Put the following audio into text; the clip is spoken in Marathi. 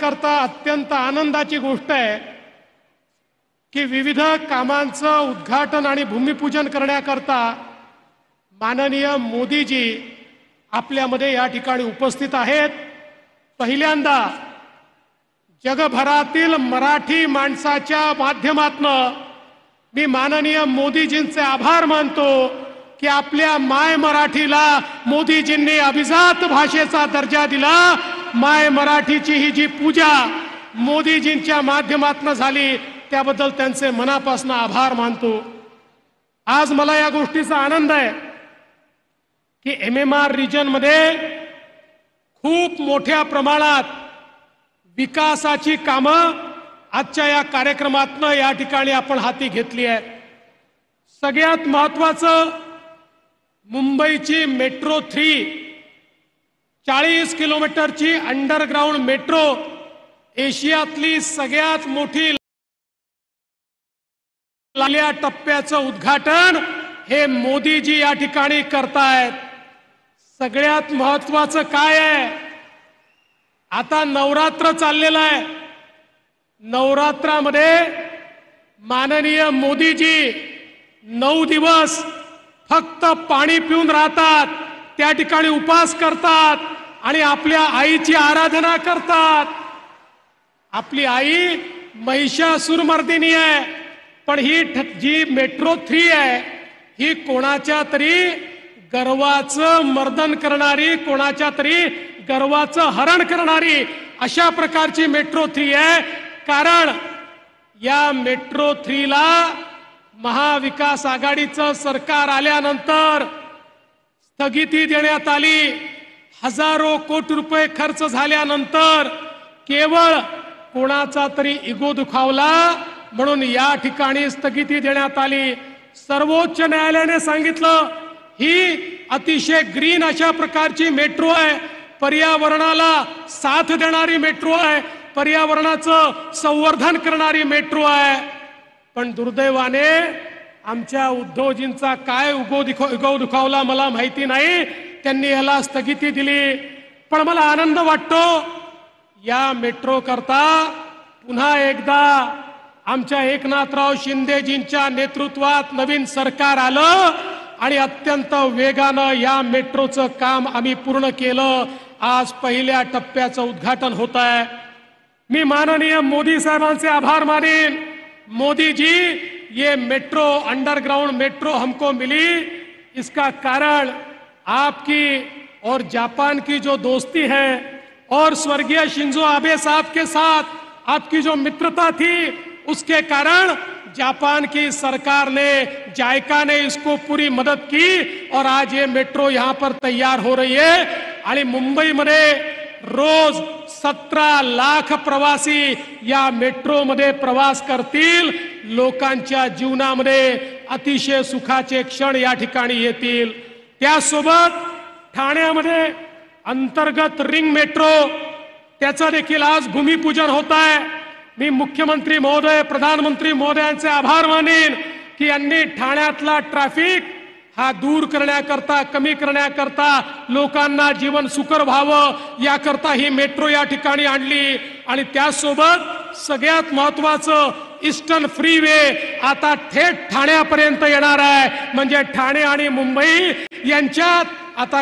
करता अत्यंत आनंदाची गोष्ट आहे की विविध कामांचं उद्घाटन आणि भूमिपूजन करण्याकरता माननीय मोदीजी आपल्यामध्ये या ठिकाणी उपस्थित आहेत। पहिल्यांदा जगभरातील मराठी माणसाच्या माध्यमातून मी माननीय मोदीजींचे आभार मानतो की आपल्या माय मराठीला मोदीजींनी अभिजात भाषेचा दर्जा दिला। माय मराठीची ही जी पूजा मोदीजींच्या माध्यमातून झाली त्याबद्दल त्यांचे मनापासून आभार मानतो। आज मला या गोष्टीचा आनंद आहे की MMR रिजन मध्ये खूप मोठ्या प्रमाणात विकासाची कामं आजच्या या कार्यक्रमातून या ठिकाणी आपण हाती घेतली आहे। सगळ्यात महत्त्वाचं मुंबईची मेट्रो 3 40 किलोमीटरची अंडरग्राउंड मेट्रो एशियातली सगळ्यात मोठी लाल्या टप्प्याचं उद्घाटन हे मोदीजी या ठिकाणी करतायत। सगळ्यात महत्त्वाचं काय आहे, आता नवरात्र चाललेलं आहे। नवरात्रामध्ये माननीय मोदीजी 9 दिवस फक्त पाणी पिऊन राहतात, त्या ठिकाणी उपवास करतात आणि आपल्या आईची आराधना करतात। आपली आई महिषासुरमर्दिनी आहे, पण ही जी मेट्रो 3 आहे ही कोणाच्या तरी गर्वाचं मर्दन करणारी, कोणाच्या तरी गर्वाचं हरण करणारी अशा प्रकारची मेट्रो 3 आहे। कारण या मेट्रो 3 ला महाविकास आघाडीचं सरकार आल्यानंतर स्थगिती देण्यात आली। हजारो कोटी रुपये खर्च झाल्यानंतर केवळ कोणाचा तरी इगो दुखावला म्हणून या ठिकाणी स्थगिती देण्यात आली। सर्वोच्च न्यायालयाने सांगितलं ही अतिशय ग्रीन अशा प्रकारची मेट्रो आहे, पर्यावरणाला साथ देणारी मेट्रो आहे, पर्यावरणाचं संवर्धन करणारी मेट्रो आहे। पण दुर्दैवाने आमच्या उद्धवजींचा काय इगो दुखावला मला माहिती नाही, त्यांनी याला स्थगिती दिली। पण मला आनंद वाटतो या मेट्रो करता पुन्हा एकदा आमच्या एकनाथराव शिंदेजींच्या नेतृत्वात नवीन सरकार आलं आणि अत्यंत वेगानं या मेट्रोचं काम आम्ही पूर्ण केलं। आज पहिल्या टप्प्याचं उद्घाटन होत आहे। मी माननीय मोदी साहेबांचे आभार मानेन। मोदी जी, ये मेट्रो अंडरग्राउंड मेट्रो हमको मिली, इसका कारण आपकी और जापान की जो दोस्ती है और स्वर्गीय शिंजो आबे साहब के साथ आपकी जो मित्रता थी, उसके कारण जापान की सरकार ने, जायका ने इसको पूरी मदद की और आज ये मेट्रो यहाँ पर तैयार हो रही है। आणि मुंबईमध्ये रोज 17 लाख प्रवासी या मेट्रो मध्ये प्रवास करतील। लोकांच्या जीवनामध्ये अतिशय सुखाचे क्षण या ठिकाणी येतील। त्यासोबत ठाण्यामध्ये अंतर्गत रिंग मेट्रो त्याचं देखील आज भूमिपूजन होत आहे। मी मुख्यमंत्री महोदय, प्रधानमंत्री महोदयांचे आभार मानेन की यांनी ठाण्यातला ट्रॅफिक हा दूर करण्याकरता, कमी करण्याकरता, लोकांना जीवन सुकर व्हावं याकरता ही मेट्रो या ठिकाणी आणली। आणि त्यासोबत सगळ्यात महत्त्वाचं ईस्टर्न फ्रीवे आता थेट ठाण्यापर्यंत येणार आहे, म्हणजे ठाणे आणि मुंबई यांच्यात आता